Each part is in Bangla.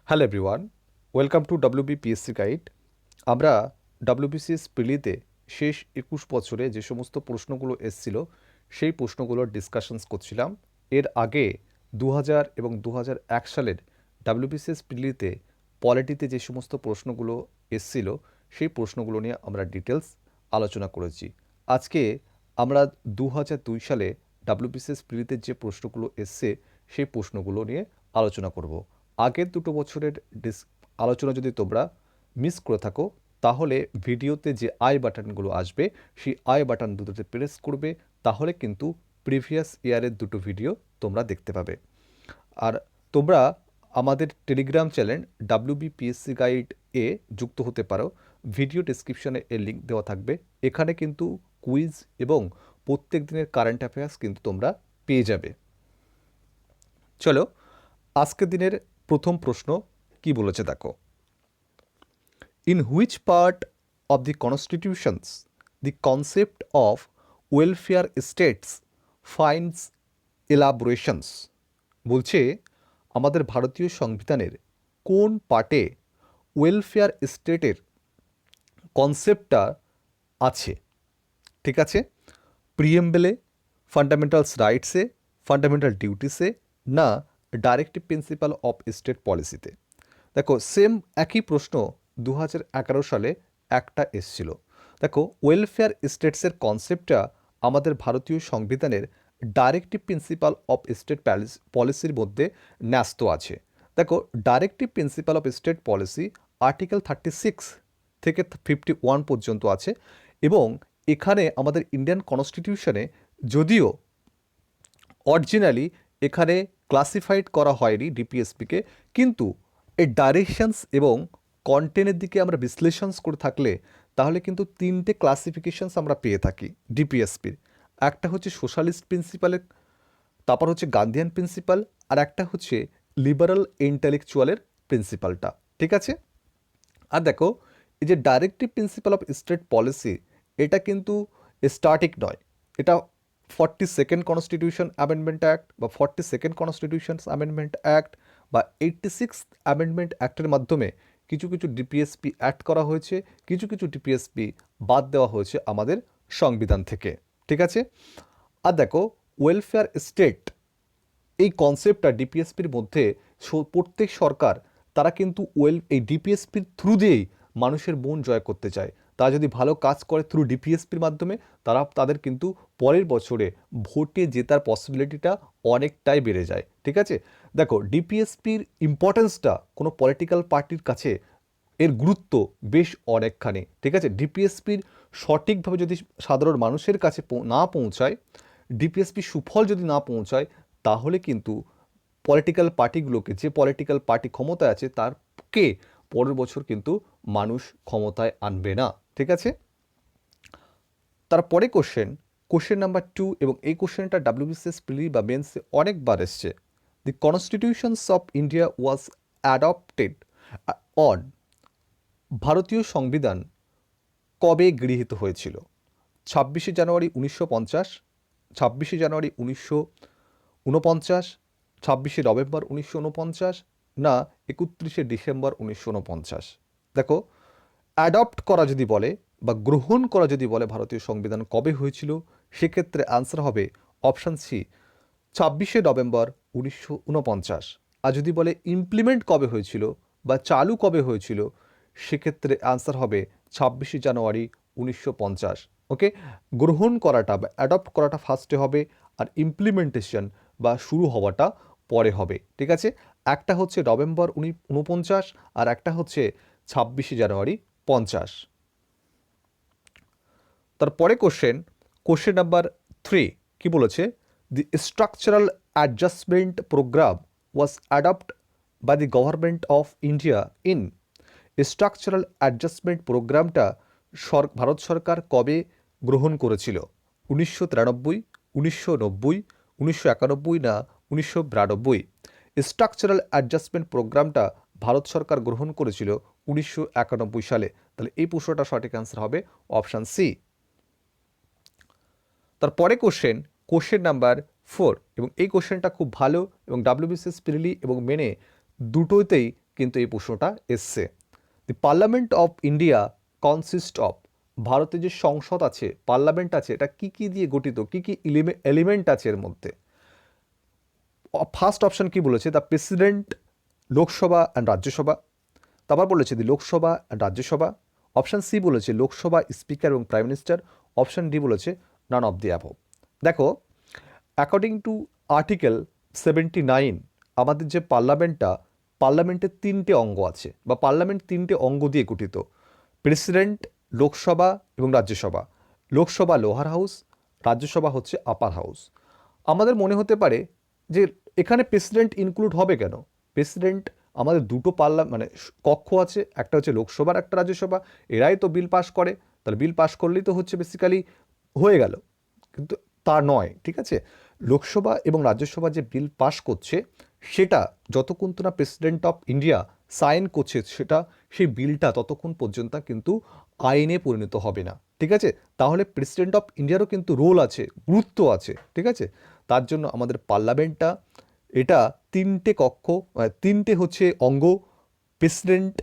Hello everyone, welcome to WBPSC guide. আমরা WBCS প্রিলিতে শেষ 21 বছরে যে সমস্ত প্রশ্নগুলো এসছিল সেই প্রশ্নগুলোর ডিসকাশনস করছিলাম। এর আগে 2000 এবং 2001 সালের WBCS প্রিলিতে পলিটিতে যে সমস্ত প্রশ্নগুলো এসছিল সেই প্রশ্নগুলো নিয়ে আমরা ডিটেলস আলোচনা করেছি। আজকে আমরা 2002 সালে WBCS প্রিলিতে যে প্রশ্নগুলো এসছে সেই প্রশ্নগুলো নিয়ে আলোচনা করব। আগের 2 বছরের আলোচনা যদি তোমরা মিস করে থাকো তাহলে ভিডিওতে যে আই বাটনগুলো আসবে সেই আই বাটন দুটোতে প্রেস করবে, তাহলে কিন্তু প্রিভিয়াস ইয়ারের 2 ভিডিও তোমরা দেখতে পাবে। আর তোমরা আমাদের টেলিগ্রাম চ্যানেল WBPSC গাইড এ যুক্ত হতে পারো। ভিডিও ডেসক্রিপশনে এর লিঙ্ক দেওয়া থাকবে। এখানে কিন্তু কুইজ এবং প্রত্যেক দিনের কারেন্ট অ্যাফেয়ার্স কিন্তু তোমরা পেয়ে যাবে। চলো আজকের দিনের প্রথম প্রশ্ন কি বলেছে দেখো। In which part of the constitutions the concept of welfare states finds elaborations. বলছে আমাদের ভারতীয় সংবিধানের কোন পার্টে ওয়েলফেয়ার স্টেটের কনসেপ্টটা আছে। ঠিক আছে, প্রিএম্বলে, ফান্ডামেন্টালস রাইটসে, ফান্ডামেন্টাল ডিউটিসে, না ডাইরেক্টিভ প্রিন্সিপাল অফ স্টেট পলিসিতে। দেখো সেম একই প্রশ্ন 2011 সালে একটা এসছিল। দেখো ওয়েলফেয়ার স্টেটসের কনসেপ্টটা আমাদের ভারতীয় সংবিধানের ডাইরেক্টিভ প্রিন্সিপাল অফ স্টেট পলিসির মধ্যে ন্যস্ত আছে। দেখো directive principle of state policy article 36 থেকে 51 পর্যন্ত আছে এবং এখানে আমাদের ইন্ডিয়ান কনস্টিটিউশনে যদিও অরিজিনালি এখানে ক্লাসিফাইড করা হয়নি ডিপিএসপিকে, কিন্তু এই ডাইরেকশনস এবং কন্টেন্টের দিকে আমরা বিশ্লেষণ করে থাকলে তাহলে কিন্তু 3টে ক্লাসিফিকেশনস আমরা পেয়ে থাকি ডিপিএসপির। একটা হচ্ছে সোশ্যালিস্ট প্রিন্সিপালের, তারপর হচ্ছে গান্ধিয়ান প্রিন্সিপাল, আর একটা হচ্ছে লিবারাল ইন্টেলেকচুয়ালের প্রিন্সিপালটা। ঠিক আছে, আর দেখো এই যে directive principle of state policy এটা কিন্তু স্ট্যাটিক নয়, এটা 42nd কনস্টিটিউশন অ্যামেন্ডমেন্ট অ্যাক্ট বা 42nd কনস্টিটিউশন অ্যামেন্ডমেন্ট অ্যাক্ট বা 86th অ্যামেন্ডমেন্ট অ্যাক্টের মাধ্যমে কিছু কিছু ডিপিএসপি অ্যাড করা হয়েছে, কিছু কিছু ডিপিএসপি বাদ দেওয়া হয়েছে আমাদের সংবিধান থেকে। ঠিক আছে, আর দেখো ওয়েলফেয়ার স্টেট এই কনসেপ্টটা ডিপিএসপির মধ্যে প্রত্যেক সরকার তারা কিন্তু এই ডিপিএসপির থ্রু দিয়েই মানুষের মন জয় করতে চায়। তারা যদি ভালো কাজ করে থ্রু ডিপিএসপির মাধ্যমে তাদের কিন্তু পরের বছরে ভোটে জেতার পসিবিলিটিটা অনেকটাই বেড়ে যায়। ঠিক আছে, দেখো ডিপিএসপির ইম্পর্টেন্সটা কোনো পলিটিক্যাল পার্টির কাছে এর গুরুত্ব বেশ অনেকখানি। ঠিক আছে, ডিপিএসপির সঠিকভাবে যদি সাধারণ মানুষের কাছে না পৌঁছায়, ডিপিএসপি সুফল যদি না পৌঁছায়, তাহলে কিন্তু পলিটিক্যাল পার্টিগুলোকে, যে পলিটিক্যাল পার্টি ক্ষমতায় আছে তারকে পরের বছর কিন্তু মানুষ ক্ষমতায় আনবে না। ঠিক আছে, তারপরে কোশ্চেন নাম্বার 2, এবং এই কোশ্চেনটা WBCS প্রিলি বা মেন্সে অনেকবার এসছে। The constitutions of India was adopted on, ভারতীয় সংবিধান কবে গৃহীত হয়েছিল? 26শে জানুয়ারি 1950, 26শে জানুয়ারি 1949, 26শে নভেম্বর 1949, না 31শে ডিসেম্বর 1949। দেখো অ্যাডপ্ট করা যদি বলে বা গ্রহণ করা যদি বলে ভারতীয় সংবিধান কবে হয়েছিল, সেক্ষেত্রে আনসার হবে অপশান সি 26শে নভেম্বর 1949। আর যদি বলে ইমপ্লিমেন্ট কবে হয়েছিল বা চালু কবে হয়েছিল, সেক্ষেত্রে আনসার হবে 26শে জানুয়ারি 1950। ওকে, গ্রহণ করাটা বা অ্যাডপ্ট করাটা ফার্স্টে হবে আর ইমপ্লিমেন্টেশন বা শুরু হওয়াটা পরে হবে। ঠিক আছে, একটা হচ্ছে নভেম্বর 1949 আর একটা হচ্ছে 26শে জানুয়ারি 1950। তারপরে কোশ্চেন নাম্বার 3 কি বলেছে? The structural adjustment programme was adopt by the government of India in, structural adjustment প্রোগ্রামটা ভারত সরকার কবে গ্রহণ করেছিল? 1993, 1990, 1991, না 1992? স্ট্রাকচারাল অ্যাডজাস্টমেন্ট প্রোগ্রামটা ভারত সরকার গ্রহণ করেছিল 1991 সালে। তাহলে এই প্রশ্নটা সঠিক অ্যান্সার হবে অপশান সি। তারপরে কোশ্চেন নাম্বার 4, এবং এই কোশ্চেনটা খুব ভালো এবং WBCS প্রিলি এবং মেনে দুটোতেই কিন্তু এই প্রশ্নটা এসছে। দি parliament of India consist of, ভারতের যে সংসদ আছে, পার্লামেন্ট আছে, এটা কি কি দিয়ে গঠিত, কি কি এলিমেন্ট আছে এর মধ্যে? ফার্স্ট অপশন কি বলেছে? The president, Lok Sabha and Rajya Sabha. তারপর বলেছে the Lok Sabha and Rajya Sabha. Option C বলেছে লোকসভা, স্পিকার এবং প্রাইম মিনিস্টার। অপশান ডি বলেছে নান অফ দি অ্যাবভ। দেখো, অ্যাকর্ডিং টু আর্টিকেল 79, আমাদের যে পার্লামেন্টের তিনটে অঙ্গ আছে, বা পার্লামেন্ট তিনটে অঙ্গ দিয়ে গঠিত: প্রেসিডেন্ট, লোকসভা এবং রাজ্যসভা। লোকসভা লোয়ার হাউস, রাজ্যসভা হচ্ছে আপার হাউস। আমাদের মনে হতে পারে যে এখানে প্রেসিডেন্ট ইনক্লুড হবে কেন? প্রেসিডেন্ট, আমাদের দুটো মানে কক্ষ আছে, একটা হচ্ছে লোকসভার, একটা রাজ্যসভা, এরাই তো বিল পাস করে, তাহলে বিল পাস করলেই তো হচ্ছে বেসিক্যালি হয়ে গেল। কিন্তু তা নয়, ঠিক আছে? লোকসভা এবং রাজ্যসভা যে বিল পাস করছে, সেটা যতক্ষণ তো না প্রেসিডেন্ট অফ ইন্ডিয়া সাইন করছে, সেই বিলটা ততক্ষণ পর্যন্ত কিন্তু আইনে পরিণত হবে না, ঠিক আছে? তাহলে প্রেসিডেন্ট অফ ইন্ডিয়ারও কিন্তু রোল আছে, গুরুত্ব আছে, ঠিক আছে? তার জন্য আমাদের পার্লামেন্টটা, এটা তিনটে কক্ষ, তিনটে হচ্ছে অঙ্গ, প্রেসিডেন্ট,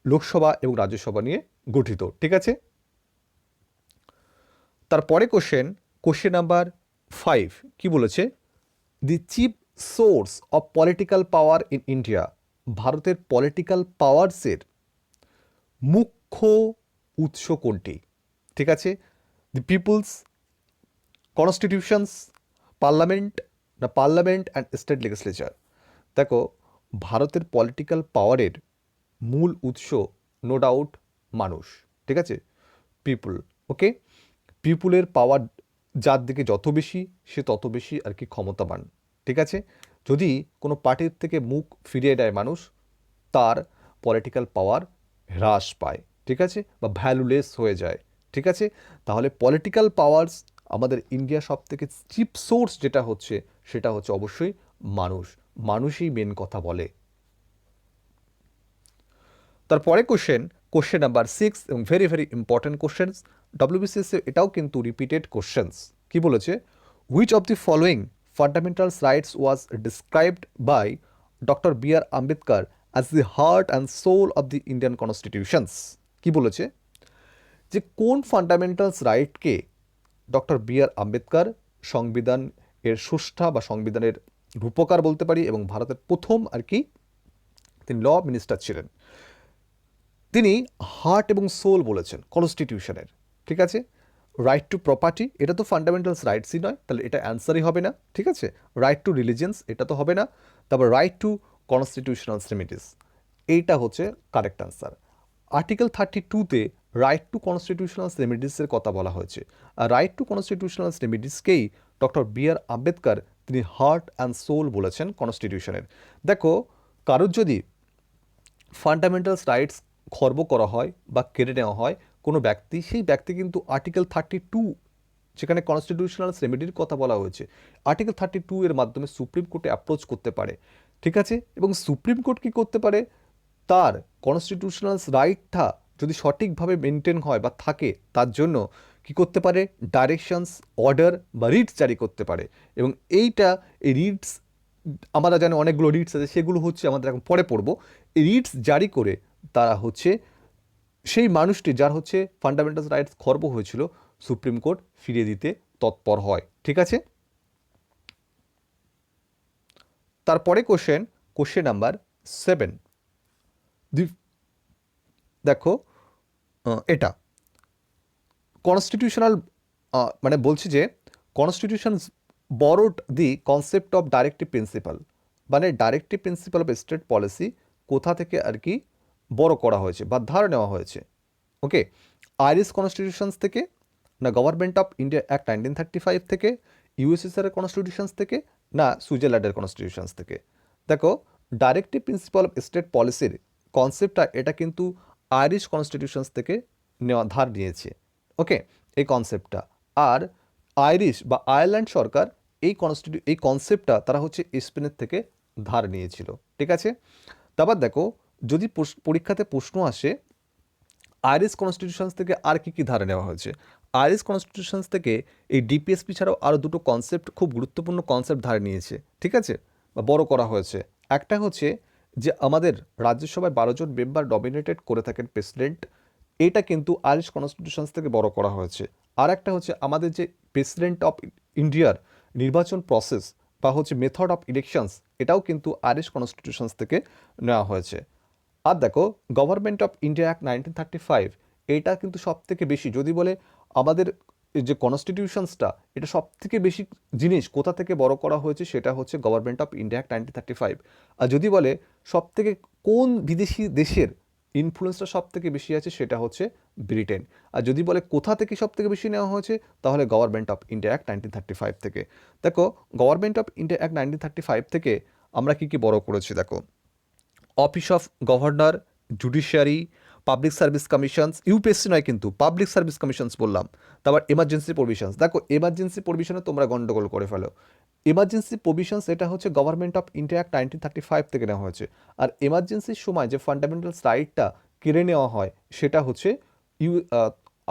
লোকসভা এবং রাজ্যসভা নিয়ে গঠিত, ঠিক আছে? তারপরে কোশ্চেন নাম্বার 5 কি বলেছে? The chief source of political power in India, ভারতের পলিটিক্যাল পাওয়ারসের মুখ্য উৎস কোনটি? ঠিক আছে? দি পিপলস, কনস্টিটিউশনস, পার্লামেন্ট, না পার্লামেন্ট অ্যান্ড স্টেট লেজিসলেচার। দেখো, ভারতের পলিটিক্যাল পাওয়ারের মূল উৎস নো ডাউট মানুষ, ঠিক আছে? পিপুল, ওকে? পিপুলের পাওয়ার যার দিকে যত বেশি, সে তত বেশি আর কি ক্ষমতাবান, ঠিক আছে? যদি কোনো পার্টির থেকে মুখ ফিরিয়ে দেয় মানুষ, তার পলিটিক্যাল পাওয়ার হ্রাস পায়, ঠিক আছে? বা ভ্যালুলেস হয়ে যায়, ঠিক আছে? তাহলে পলিটিক্যাল পাওয়ার্স, আমাদের ইন্ডিয়া সব থেকে চিপ সোর্স যেটা হচ্ছে, সেটা হচ্ছে অবশ্যই মানুষ। মানুষই মেন কথা বলে। তারপরে কোশ্চেন নাম্বার 6, এবং very very important questions, WBCS এটাও কিন্তু রিপিটেড কোশ্চেন্স। কি বলেছে? Which of the following fundamentals rights was described by doctor B R Ambedkar as the heart and soul of the Indian constitutions? কি বলেছে? যে কোন ফান্ডামেন্টালস রাইটকে ডক্টর বি আর আম্বেদকর সংবিধান এর স্রষ্টা বা সংবিধানের রূপকার বলতে পারি, এবং ভারতের প্রথম আর কি তিনি ল মিনিস্টার ছিলেন, তিনি হার্ট এবং সোল বলেছেন কনস্টিটিউশনের, ঠিক আছে? রাইট টু প্রপার্টি, এটা তো ফান্ডামেন্টালস রাইটসই নয়, তাহলে এটা অ্যান্সারই হবে না, ঠিক আছে? রাইট টু রিলিজিয়ন্স, এটা তো হবে না। তারপর রাইট টু কনস্টিটিউশনাল রেমিডিস, এইটা হচ্ছে কারেক্ট অ্যান্সার। আর্টিকেল 32-তে রাইট টু কনস্টিটিউশনাল রেমিডিসের কথা বলা হয়েছে, আর রাইট টু কনস্টিটিউশনাল রেমিডিসকেই ডক্টর বি আর আম্বেদকর তিনি হার্ট অ্যান্ড সোল বলেছেন কনস্টিটিউশনের। দেখো, কারোর যদি ফান্ডামেন্টালস রাইটস খর্ব করা হয় বা কেড়ে নেওয়া হয় কোনো ব্যক্তি, সেই ব্যক্তি কিন্তু আর্টিকেল 32, যেখানে কনস্টিটিউশনাল রেমেডির কথা বলা হয়েছে, আর্টিকেল 32 এর মাধ্যমে সুপ্রিম কোর্টে অ্যাপ্রোচ করতে পারে, ঠিক আছে? এবং সুপ্রিম কোর্ট কী করতে পারে? তার কনস্টিটিউশনাল রাইটটা যদি সঠিকভাবে মেনটেন হয় বা থাকে, তার জন্য কি করতে পারে? ডাইরেকশনস, অর্ডার বা রিটস জারি করতে পারে। এবং এই রিটস, আমরা জানি অনেকগুলো রিটস আছে, সেগুলো হচ্ছে আমাদের এখন পরে পড়বো। এই রিটস জারি করে তারা হচ্ছে সেই মানুষটি যার হচ্ছে ফান্ডামেন্টাল রাইটস খর্ব হয়েছিল, সুপ্রিম কোর্ট ফিরিয়ে দিতে তৎপর হয়, ঠিক আছে? তারপরে কোশ্চেন নাম্বার 7, দেখো, এটা কনস্টিটিউশনাল, মানে বলছি যে constitution borrowed the concept of directive principle, মানে directive principle of state policy কোথা থেকে আর কি বড় করা হয়েছে বা ধার নেওয়া হয়েছে? ওকে, আইরিশ কনস্টিটিউশনস থেকে, না গভর্নমেন্ট অফ ইন্ডিয়া অ্যাক্ট 1935 থেকে, ইউএসএসআর এর কনস্টিটিউশনস থেকে, না সুইজারল্যান্ডের কনস্টিটিউশনস থেকে? দেখো, ডাইরেক্টিভ প্রিন্সিপাল অফ স্টেট পলিসির কনসেপ্টটা এটা কিন্তু আইরিশ কনস্টিটিউশনস থেকে ধার নিয়েছে, ওকে, এই কনসেপ্টটা। আর আইরিশ বা আয়ারল্যান্ড সরকার এই কনসেপ্টটা তারা হচ্ছে স্পেনের থেকে ধার নিয়েছিল, ঠিক আছে? তারপর দেখো, যদি পরীক্ষাতে প্রশ্ন আসে আইরিশ কনস্টিটিউশনস থেকে আর কি কি ধারা নেওয়া হয়েছে, আইরিশ কনস্টিটিউশনস থেকে এই ডিপিএসপি ছাড়াও আরও দুটো কনসেপ্ট, খুব গুরুত্বপূর্ণ কনসেপ্ট ধারে নিয়েছে, ঠিক আছে, বা বড় করা হয়েছে। একটা হচ্ছে যে আমাদের রাজ্যসভায় 12 জন মেম্বার নমিনেটেড করে থাকেন প্রেসিডেন্ট, এটা কিন্তু আইরিশ কনস্টিটিউশনস থেকে বড় করা হয়েছে। আর একটা হচ্ছে আমাদের যে প্রেসিডেন্ট অফ ইন্ডিয়ার নির্বাচন প্রসেস বা হচ্ছে মেথড অফ ইলেকশনস, এটাও কিন্তু আইরিশ কনস্টিটিউশনস থেকে নেওয়া হয়েছে। আর দেখো, গভর্নমেন্ট অফ ইন্ডিয়া অ্যাক্ট 1935, এইটা কিন্তু সব থেকে বেশি, যদি বলে আমাদের যে কনস্টিটিউশনসটা, এটা সব থেকে বেশি জিনিস কোথা থেকে বড় করা হয়েছে, সেটা হচ্ছে গভর্নমেন্ট অফ ইন্ডিয়া অ্যাক্ট 1935। আর যদি বলে সব থেকে কোন বিদেশি দেশের ইনফ্লুয়েন্সটা সব থেকে বেশি আছে, সেটা হচ্ছে ব্রিটেন। আর যদি বলে কোথা থেকে সব থেকে বেশি নেওয়া হয়েছে, তাহলে গভর্নমেন্ট অফ ইন্ডিয়া অ্যাক্ট 1935 থেকে। দেখো, গভর্নমেন্ট অফ ইন্ডিয়া অ্যাক্ট 1935 থেকে আমরা কি কি বড় করেছি দেখো, office of governor, judiciary, public service commissions, UPSC নয় কিন্তু পাবলিক সার্ভিস কমিশনস বললাম। তারপর এমার্জেন্সি প্রভিশনস, দেখো এমার্জেন্সি প্রভিশনে তোমরা গন্ডগোল করে ফেলো। এমার্জেন্সি প্রভিশনস এটা হচ্ছে গভর্নমেন্ট অফ ইন্ডিয়া অ্যাক্ট 1935 থেকে নেওয়া হয়েছে। আর এমার্জেন্সির সময় যে ফান্ডামেন্টাল রাইটটা কেড়ে নেওয়া হয়, সেটা হচ্ছে ইউ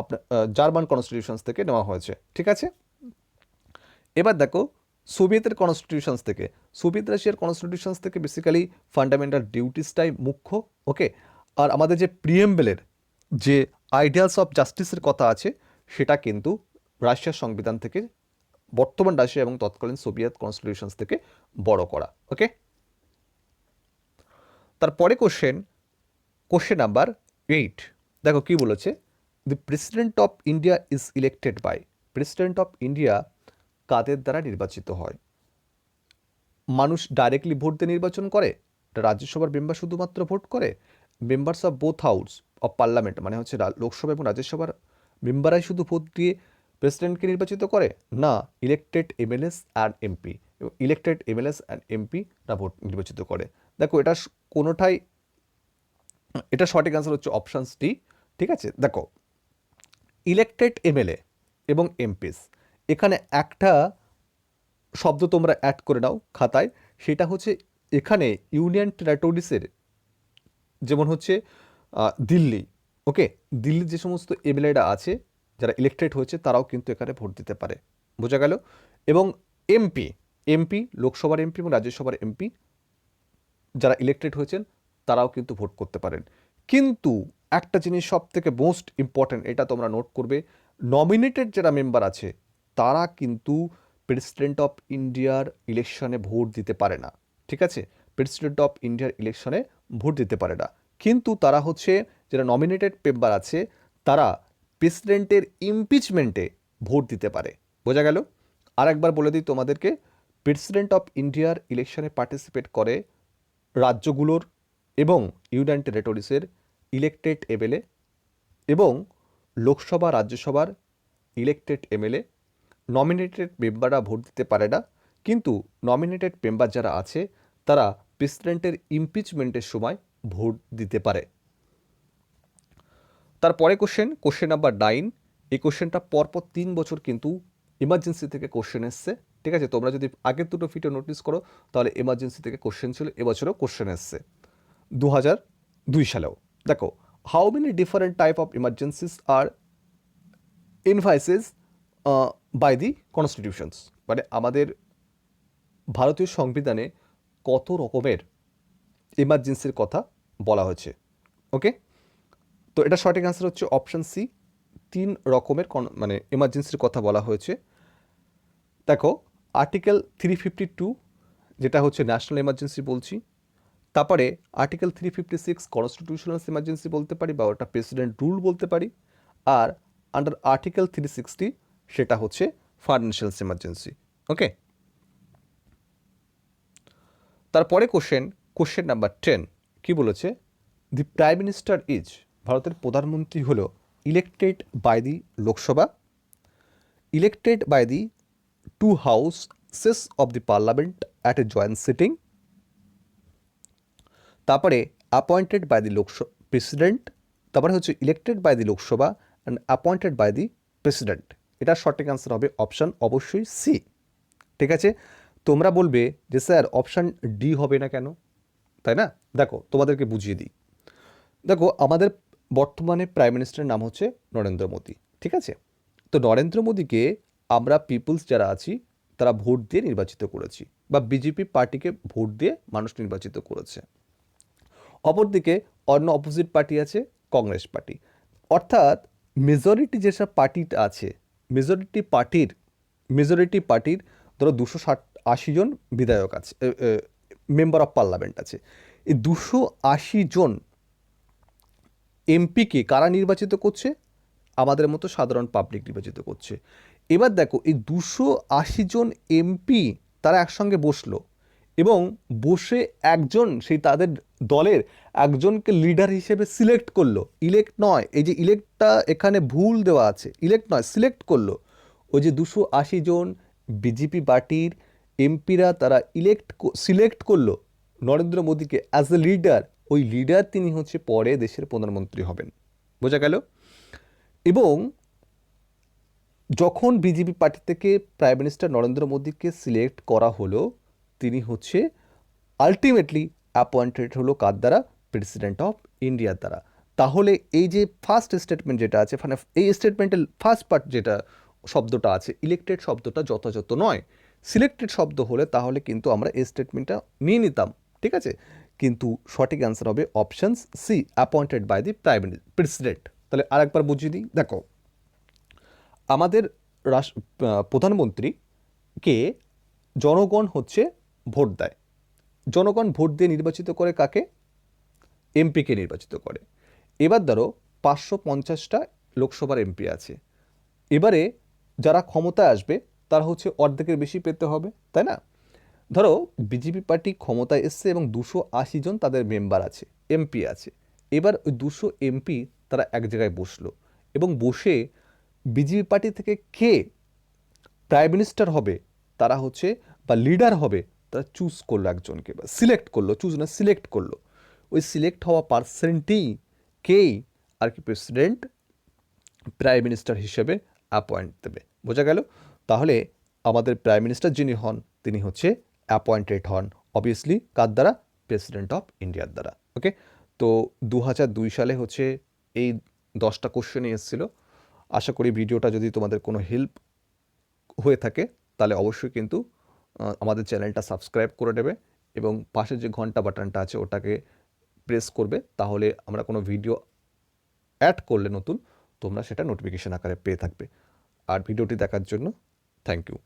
আপনার জার্মান কনস্টিটিউশনস থেকে নেওয়া হয়েছে। ঠিক আছে, এবার দেখো সোভিয়েতের কনস্টিটিউশনস থেকে, সোভিয়েত রাশিয়ার কনস্টিটিউশনস থেকে বেসিক্যালি ফান্ডামেন্টাল ডিউটিসটাই মুখ্য। ওকে, আর আমাদের যে প্রিএম্বেলের যে আইডিয়ালস অফ জাস্টিসের কথা আছে, সেটা কিন্তু রাশিয়ার সংবিধান থেকে, বর্তমান রাশিয়া এবং তৎকালীন সোভিয়েত কনস্টিটিউশনস থেকে বড় করা। ওকে, তারপরে কোশ্চেন নাম্বার 8, দেখো কি বলেছে, the president of India is elected by, president of India কাদের দ্বারা নির্বাচিত হয়? মানুষ ডাইরেক্টলি ভোট দিয়ে নির্বাচন করে, রাজ্যসভার মেম্বার শুধুমাত্র ভোট করে, members of both house of parliament মানে হচ্ছে লোকসভা এবং রাজ্যসভার মেম্বারাই শুধু ভোট দিয়ে প্রেসিডেন্টকে নির্বাচিত করে, না ইলেক্টেড এমএলএস অ্যান্ড এমপি, এবং ইলেক্টেড এমএলএস অ্যান্ড এমপিরা ভোট নির্বাচিত করে। দেখো এটা কোনোটাই, এটা সঠিক আনসার হচ্ছে অপশানস ডি। ঠিক আছে, দেখো ইলেক্টেড এমএলএ এবং এমপিস, এখানে একটা শব্দ তোমরা অ্যাড করে নাও খাতায়, সেটা হচ্ছে এখানে ইউনিয়ন টেরিটরিসের, যেমন হচ্ছে দিল্লি। ওকে, দিল্লির যে সমস্ত এমএলএরা আছে যারা ইলেক্টেড হয়েছে, তারাও কিন্তু এখানে ভোট দিতে পারে। বোঝা গেল? এবং এমপি, এমপি লোকসভার এমপি এবং রাজ্যসভার এমপি যারা ইলেক্টেড হয়েছেন, তারাও কিন্তু ভোট করতে পারেন। কিন্তু একটা জিনিস সব থেকে মোস্ট ইম্পর্ট্যান্ট, এটা তোমরা নোট করবে, নমিনেটেড যারা মেম্বার আছে, তারা কিন্তু প্রেসিডেন্ট অফ ইন্ডিয়ার ইলেকশনে ভোট দিতে পারে না। ঠিক আছে, প্রেসিডেন্ট অফ ইন্ডিয়ার ইলেকশনে ভোট দিতে পারে না, কিন্তু তারা হচ্ছে, যারা নমিনেটেড মেম্বার আছে, তারা প্রেসিডেন্টের ইমপিচমেন্টে ভোট দিতে পারে। বোঝা গেল? আরেকবার বলে দিই তোমাদেরকে, প্রেসিডেন্ট অফ ইন্ডিয়ার ইলেকশনে পার্টিসিপেট করে রাজ্যগুলোর এবং ইউনিয়ন টেরিটরিসের ইলেক্টেড এমএলএ এবং লোকসভা রাজ্যসভার ইলেক্টেড এমএলএ। নমিনেটেড মেম্বাররা ভোট দিতে পারে না, কিন্তু নমিনেটেড মেম্বার যারা আছে, তারা প্রেসিডেন্টের ইমপিচমেন্টের সময় ভোট দিতে পারে। তারপরে কোশ্চেন নাম্বার 9, এই কোশ্চেনটা পরপর 3 বছর কিন্তু ইমার্জেন্সি থেকে কোশ্চেন এসছে। ঠিক আছে, তোমরা যদি আগের দুটো ভিডিও নোটিস করো, তাহলে এমার্জেন্সি থেকে কোশ্চেন ছিল, এবছরও কোশ্চেন এসছে 2002 সালেও। দেখো, how many different type of emergencies are envisaged by the constitutions, মানে আমাদের ভারতীয় সংবিধানে কত রকমের ইমার্জেন্সির কথা বলা হয়েছে। ওকে, তো এটা সঠিক অ্যান্সার হচ্ছে অপশান সি, 3 রকমের মানে এমার্জেন্সির কথা বলা হয়েছে। দেখো, আর্টিকেল 352 যেটা হচ্ছে ন্যাশনাল এমার্জেন্সি বলছি, তারপরে আর্টিকেল 356 কনস্টিটিউশনাল এমার্জেন্সি বলতে পারি, বা ওটা প্রেসিডেন্ট রুল বলতে পারি। আর আন্ডার আর্টিকেল 360 সেটা হচ্ছে ফাইন্যান্সিয়াল এমার্জেন্সি। ওকে, তারপরে কোশ্চেন নাম্বার 10 কি বলেছে, দি প্রাইম মিনিস্টার ইজ, ভারতের প্রধানমন্ত্রী হলো elected by the Lok Sabha, elected by the 2 houses of the parliament at a joint sitting, তারপরে অ্যাপয়েন্টেড বাই দি প্রেসিডেন্ট, তারপরে হচ্ছে elected by the Lok Sabha and appointed by the president. এটার সঠিক আনসার হবে অপশান অবশ্যই সি। ঠিক আছে, তোমরা বলবে যে স্যার অপশান ডি হবে না কেন, তাই না? দেখো তোমাদেরকে বুঝিয়ে দিই। দেখো, আমাদের বর্তমানে প্রাইম মিনিস্টারের নাম হচ্ছে নরেন্দ্র মোদী। ঠিক আছে, তো নরেন্দ্র মোদীকে আমরা পিপলস যারা আছি, তারা ভোট দিয়ে নির্বাচিত করেছি, বা বিজেপি পার্টিকে ভোট দিয়ে মানুষ নির্বাচিত করেছে। অপরদিকে অন্য অপোজিট পার্টি আছে কংগ্রেস পার্টি। অর্থাৎ মেজরিটি যেসব পার্টিটা আছে, মেজরিটি পার্টির ধরো 280 জন বিধায়ক আছে, মেম্বার অফ পার্লামেন্ট আছে। এই 280 জন এমপিকে কারা নির্বাচিত করছে? আমাদের মতো সাধারণ পাবলিক নির্বাচিত করছে। এবার দেখো এই 280 জন এমপি তারা একসঙ্গে বসলো এবং বসে একজন সেই তাদের দলের একজনকে লিডার হিসেবে সিলেক্ট করলো। ইলেক্ট নয়, এই যে ইলেক্টটা এখানে ভুল দেওয়া আছে, ইলেক্ট নয়, সিলেক্ট করলো। ওই যে 280 জন বিজেপি পার্টির এমপিরা তারা সিলেক্ট করলো নরেন্দ্র মোদীকে অ্যাজ এ লিডার। ওই লিডার তিনি হচ্ছে পরে দেশের প্রধানমন্ত্রী হবেন। বোঝা গেল? এবং যখন বিজেপি পার্টি থেকে প্রাইম মিনিস্টার নরেন্দ্র মোদীকে সিলেক্ট করা হলো, তিনি হচ্ছে আলটিমেটলি অ্যাপয়েন্টেড হলো কার দ্বারা? প্রেসিডেন্ট অফ ইন্ডিয়ার দ্বারা। তাহলে এই যে ফার্স্ট স্টেটমেন্ট যেটা আছে, মানে এই স্টেটমেন্টের ফার্স্ট পার্ট যেটা শব্দটা আছে, ইলেক্টেড শব্দটা যথাযথ নয়। সিলেক্টেড শব্দ হলে তাহলে কিন্তু আমরা এই স্টেটমেন্টটা নিয়ে নিতাম, ঠিক আছে? কিন্তু সঠিক অ্যান্সার হবে option C, appointed by the president. তাহলে আরেকবার বুঝিয়ে দিই, দেখো আমাদের প্রধানমন্ত্রীকে জনগণ হচ্ছে ভোট দেয়। জনগণ ভোট দিয়ে নির্বাচিত করে কাকে? এমপিকে নির্বাচিত করে। এবার ধরো 550টা লোকসভার এমপি আছে। এবারে যারা ক্ষমতায় আসবে তারা হচ্ছে অর্ধেকের বেশি পেতে হবে, তাই না? ধরো বিজেপি পার্টি ক্ষমতায় এসছে এবং 280 জন তাদের মেম্বার আছে, এমপি আছে। এবার ওই 200 এমপি তারা এক জায়গায় বসলো এবং বসে বিজেপি পার্টি থেকে কে প্রাইম মিনিস্টার হবে তারা হচ্ছে বা লিডার হবে তারা চুজ করলো একজনকে, বা সিলেক্ট করলো, চুজ না সিলেক্ট করলো। ওই সিলেক্ট হওয়া পার্সেন্টই কেই আর কি প্রেসিডেন্ট প্রাইম মিনিস্টার হিসেবে অ্যাপয়েন্ট দেবে। বোঝা গেল? তাহলে আমাদের প্রাইম মিনিস্টার যিনি হন তিনি হচ্ছে অ্যাপয়েন্টেড হন অবভিয়াসলি কার দ্বারা? প্রেসিডেন্ট অফ ইন্ডিয়ার দ্বারা। ওকে, তো 2002 সালে হচ্ছে এই 10টা কোশ্চেনই এসেছিলো। আশা করি ভিডিওটা যদি তোমাদের কোনো হেল্প হয়ে থাকে তাহলে অবশ্যই কিন্তু আমাদের চ্যানেলটা সাবস্ক্রাইব করে নেবে এবং পাশে যে ঘন্টা বাটনটা আছে ওটাকে প্রেস করবে, তাহলে আমরা কোনো ভিডিও অ্যাড করলে নতুন তোমরা সেটা নোটিফিকেশন আকারে পেয়ে থাকবে। আর ভিডিওটি দেখার জন্য থ্যাংক ইউ।